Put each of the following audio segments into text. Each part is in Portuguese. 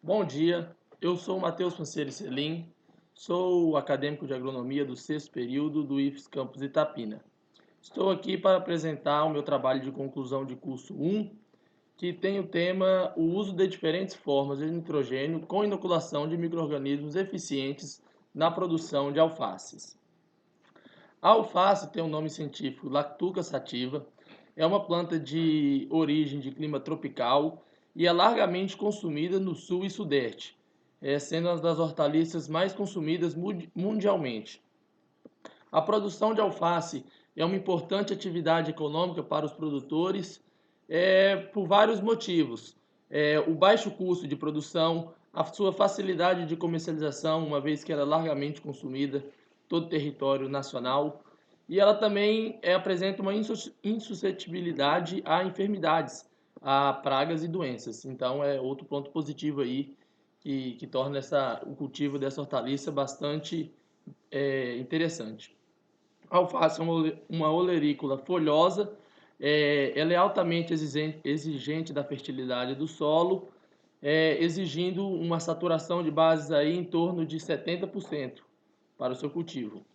Bom dia, eu sou o Matheus Panseiro Selim, sou acadêmico de agronomia do sexto período do IFES Campus Itapina. Estou aqui para apresentar o meu trabalho de conclusão de curso 1, que tem o tema o uso de diferentes formas de nitrogênio com inoculação de micro-organismos eficientes na produção de alfaces. A alface tem o nome científico Lactuca sativa, é uma planta de origem de clima tropical e é largamente consumida no sul e sudeste, sendo uma das hortaliças mais consumidas mundialmente. A produção de alface é uma importante atividade econômica para os produtores por vários motivos. O baixo custo de produção, a sua facilidade de comercialização, uma vez que ela é largamente consumida em todo o território nacional, e ela também apresenta uma insuscetibilidade a enfermidades, a pragas e doenças. Então é outro ponto positivo aí que torna o cultivo dessa hortaliça bastante interessante. A alface é uma olerícola folhosa, ela é altamente exigente da fertilidade do solo, exigindo uma saturação de bases aí em torno de 70% para o seu cultivo.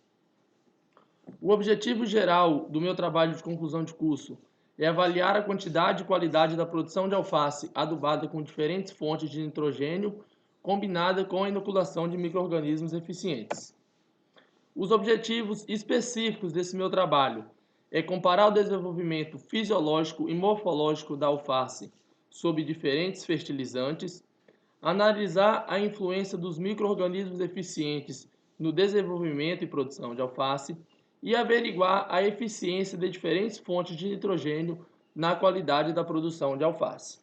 O objetivo geral do meu trabalho de conclusão de curso é avaliar a quantidade e qualidade da produção de alface adubada com diferentes fontes de nitrogênio, combinada com a inoculação de micro-organismos eficientes. Os objetivos específicos desse meu trabalho é comparar o desenvolvimento fisiológico e morfológico da alface sob diferentes fertilizantes, analisar a influência dos micro-organismos eficientes no desenvolvimento e produção de alface e averiguar a eficiência de diferentes fontes de nitrogênio na qualidade da produção de alface.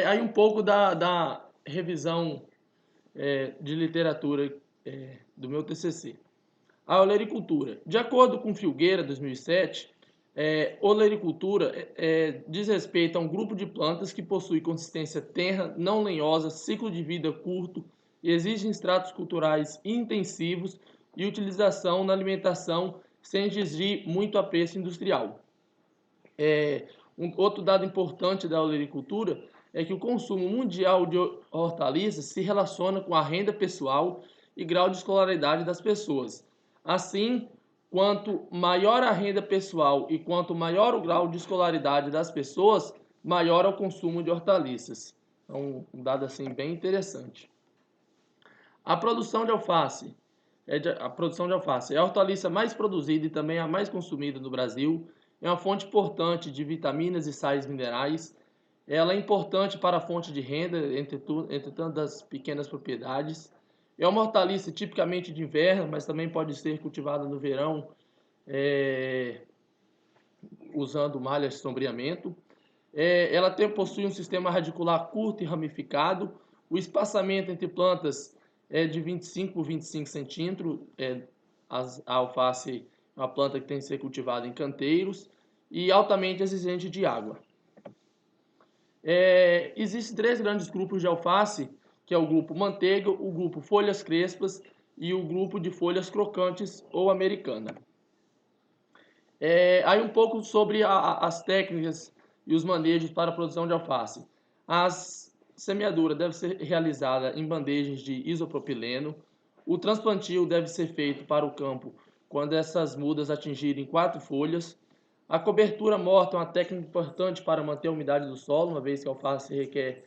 Aí um pouco da revisão de literatura do meu TCC. A olericultura. De acordo com Filgueira, 2007, olericultura diz respeito a um grupo de plantas que possui consistência tenra, não lenhosa, ciclo de vida curto, exigem estratos culturais intensivos e utilização na alimentação sem exigir muito apreço industrial. Outro dado importante da olericultura é que o consumo mundial de hortaliças se relaciona com a renda pessoal e grau de escolaridade das pessoas. Assim, quanto maior a renda pessoal e quanto maior o grau de escolaridade das pessoas, maior é o consumo de hortaliças. Então, um dado assim bem interessante. A produção de alface é a hortaliça mais produzida e também a mais consumida no Brasil. É uma fonte importante de vitaminas e sais minerais. Ela é importante para a fonte de renda, entre tantas pequenas propriedades. É uma hortaliça tipicamente de inverno, mas também pode ser cultivada no verão, usando malhas de sombreamento. Ela possui um sistema radicular curto e ramificado. O espaçamento entre plantas é de 25 por 25 centímetros. A alface é uma planta que tem que ser cultivada em canteiros e altamente exigente de água. Existem três grandes grupos de alface, que é o grupo manteiga, o grupo folhas crespas e o grupo de folhas crocantes ou americana. Aí um pouco sobre as técnicas e os manejos para a produção de alface. A semeadura deve ser realizada em bandejas de isopropileno. O transplantio deve ser feito para o campo quando essas mudas atingirem 4 folhas. A cobertura morta é uma técnica importante para manter a umidade do solo, uma vez que a alface requer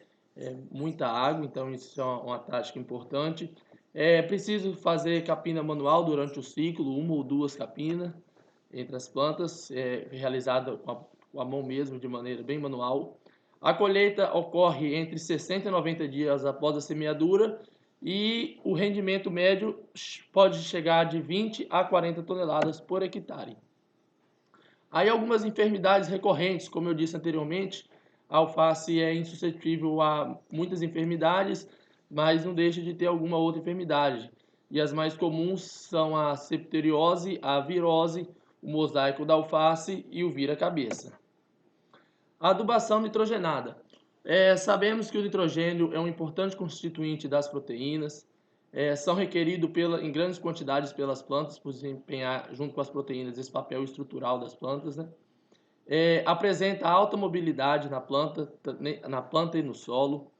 muita água, então isso é uma tática importante. É preciso fazer capina manual durante o ciclo, uma ou duas capinas entre as plantas, realizada com a mão mesmo, de maneira bem manual. A colheita ocorre entre 60 e 90 dias após a semeadura e o rendimento médio pode chegar de 20 a 40 toneladas por hectare. Aí algumas enfermidades recorrentes, como eu disse anteriormente, a alface é insuscetível a muitas enfermidades, mas não deixa de ter alguma outra enfermidade. E as mais comuns são a septeriose, a virose, o mosaico da alface e o vira-cabeça. A adubação nitrogenada. Sabemos que o nitrogênio é um importante constituinte das proteínas, são requeridos em grandes quantidades pelas plantas, por desempenhar, junto com as proteínas, esse papel estrutural das plantas, né? Apresenta alta mobilidade na planta e no solo.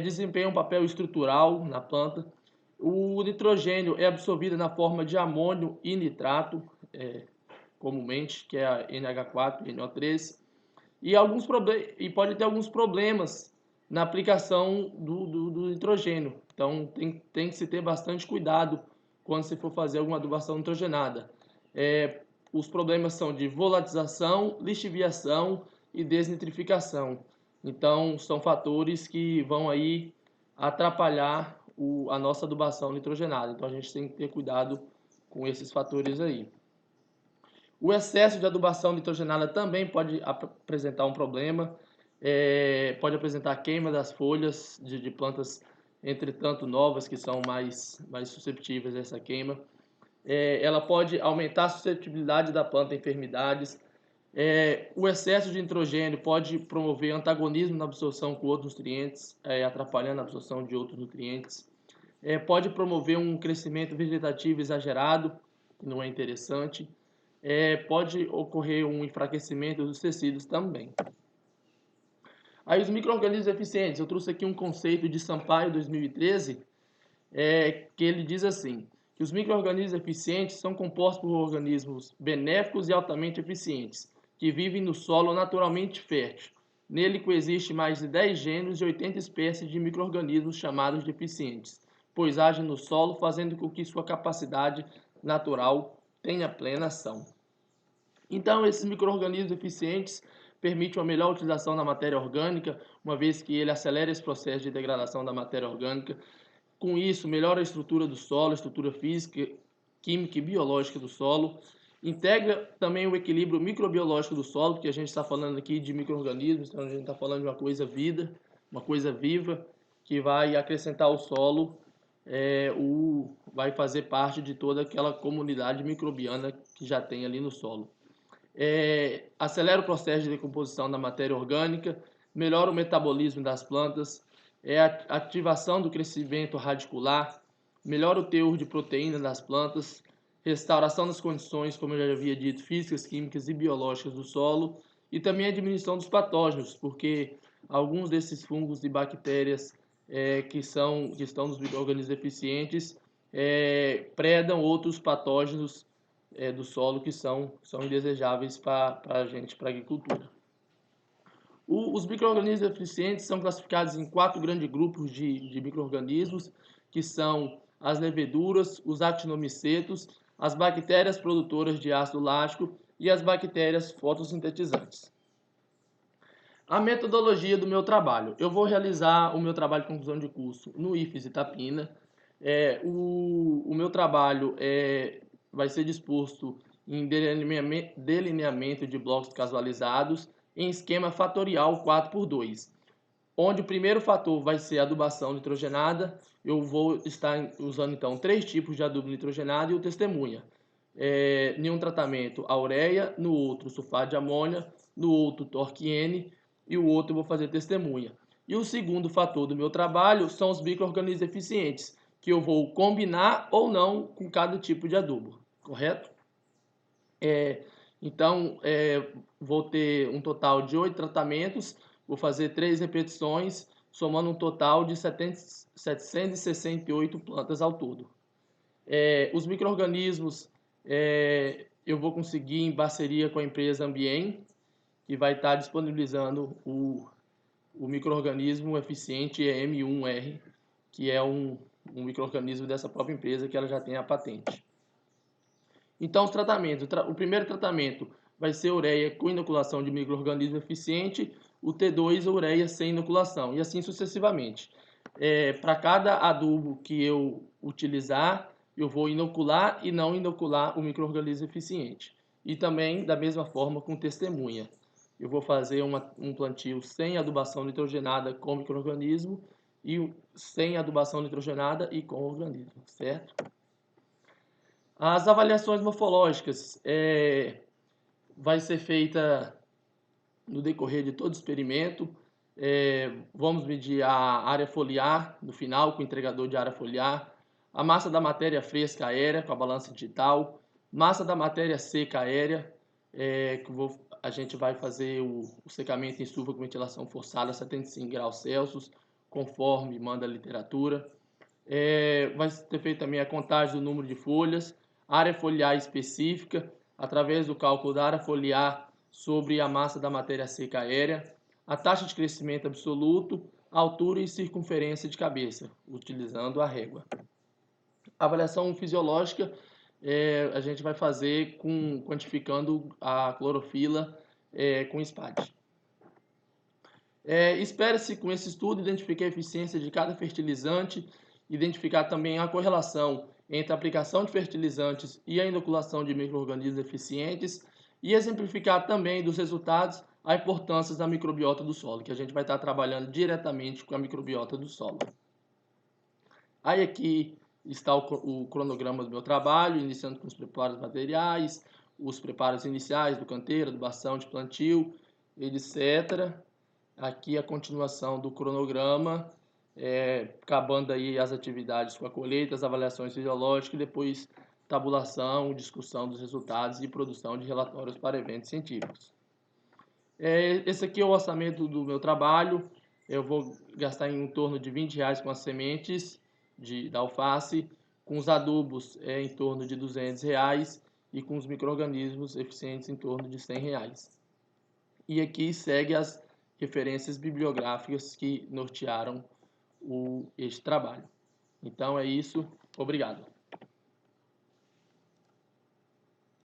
desempenha um papel estrutural na planta. O nitrogênio é absorvido na forma de amônio e nitrato, comumente, que é a NH4 e NO3, e pode ter alguns problemas na aplicação do nitrogênio. Então tem que se ter bastante cuidado quando se for fazer alguma adubação nitrogenada. Os problemas são de volatização, lixiviação e desnitrificação. Então são fatores que vão aí atrapalhar a nossa adubação nitrogenada. Então a gente tem que ter cuidado com esses fatores aí. O excesso de adubação nitrogenada também pode apresentar um problema, pode apresentar queima das folhas de plantas, entretanto novas, que são mais susceptíveis a essa queima. Ela pode aumentar a suscetibilidade da planta a enfermidades. O excesso de nitrogênio pode promover antagonismo na absorção com outros nutrientes, atrapalhando a absorção de outros nutrientes. Pode promover um crescimento vegetativo exagerado, que não é interessante. Pode ocorrer um enfraquecimento dos tecidos também. Aí os micro-organismos eficientes, eu trouxe aqui um conceito de Sampaio 2013, que ele diz assim, que os micro-organismos eficientes são compostos por organismos benéficos e altamente eficientes, que vivem no solo naturalmente fértil. Nele coexiste mais de 10 gêneros e 80 espécies de micro-organismos chamados de eficientes, pois agem no solo, fazendo com que sua capacidade natural tenha plena ação. Então, esses micro-organismos eficientes permitem uma melhor utilização da matéria orgânica, uma vez que ele acelera esse processo de degradação da matéria orgânica. Com isso, melhora a estrutura do solo, a estrutura física, química e biológica do solo. Integra também o equilíbrio microbiológico do solo, porque a gente está falando aqui de micro-organismos, então a gente está falando de uma coisa viva, que vai acrescentar ao solo, vai fazer parte de toda aquela comunidade microbiana que já tem ali no solo. Acelera o processo de decomposição da matéria orgânica, melhora o metabolismo das plantas, a ativação do crescimento radicular, melhora o teor de proteína das plantas, restauração das condições, como eu já havia dito, físicas, químicas e biológicas do solo, e também a diminuição dos patógenos, porque alguns desses fungos e bactérias que estão nos micro-organismos eficientes predam outros patógenos do solo que são indesejáveis para a gente, para a agricultura. Os micro-organismos eficientes são classificados em 4 grandes grupos de micro-organismos, que são as leveduras, os actinomicetos, as bactérias produtoras de ácido lático e as bactérias fotossintetizantes. A metodologia do meu trabalho. Eu vou realizar o meu trabalho de conclusão de curso no IFES Itapina. O meu trabalho vai ser disposto em delineamento de blocos casualizados em esquema fatorial 4x2, onde o primeiro fator vai ser a adubação nitrogenada. Eu vou estar usando então 3 tipos de adubo nitrogenado e o testemunha. Em um tratamento a ureia, no outro sulfato de amônia, no outro torque-N e o outro eu vou fazer testemunha. E o segundo fator do meu trabalho são os micro-organismos eficientes, que eu vou combinar ou não com cada tipo de adubo, correto? Então, vou ter um total de 8 tratamentos, vou fazer 3 repetições, somando um total de 768 plantas ao todo. Os micro-organismos eu vou conseguir em parceria com a empresa Ambien, que vai estar disponibilizando o micro-organismo eficiente M1R, que é um micro-organismo dessa própria empresa que ela já tem a patente. Então, os tratamentos. O primeiro tratamento vai ser ureia com inoculação de micro-organismo eficiente, o T2 ureia sem inoculação, e assim sucessivamente. Para cada adubo que eu utilizar, eu vou inocular e não inocular o micro-organismo eficiente. E também, da mesma forma, com testemunha. Eu vou fazer um plantio sem adubação nitrogenada com micro-organismo e sem adubação nitrogenada e com organismo, certo? As avaliações morfológicas vai ser feita no decorrer de todo o experimento. Vamos medir a área foliar no final com o entregador de área foliar, a massa da matéria fresca aérea com a balança digital, massa da matéria seca aérea, a gente vai fazer o secamento em estufa com ventilação forçada a 75 graus Celsius, conforme manda a literatura. Vai ser feita também a contagem do número de folhas, área foliar específica, através do cálculo da área foliar sobre a massa da matéria seca aérea, a taxa de crescimento absoluto, altura e circunferência de cabeça, utilizando a régua. A avaliação fisiológica a gente vai fazer quantificando a clorofila com SPAD. Espera-se com esse estudo identificar a eficiência de cada fertilizante, identificar também a correlação entre a aplicação de fertilizantes e a inoculação de micro-organismos eficientes e exemplificar também dos resultados a importância da microbiota do solo, que a gente vai estar trabalhando diretamente com a microbiota do solo. Aí aqui está o cronograma do meu trabalho, iniciando com os preparos materiais, os preparos iniciais do canteiro, adubação de plantio, etc. Aqui a continuação do cronograma, acabando aí as atividades com a colheita, as avaliações fisiológicas e depois tabulação, discussão dos resultados e produção de relatórios para eventos científicos. Esse aqui é o orçamento do meu trabalho. Eu vou gastar em torno de R$20 com as sementes da alface, com os adubos em torno de R$200 e com os micro-organismos eficientes em torno de R$100. E aqui segue as referências bibliográficas que nortearam este trabalho. Então é isso, obrigado.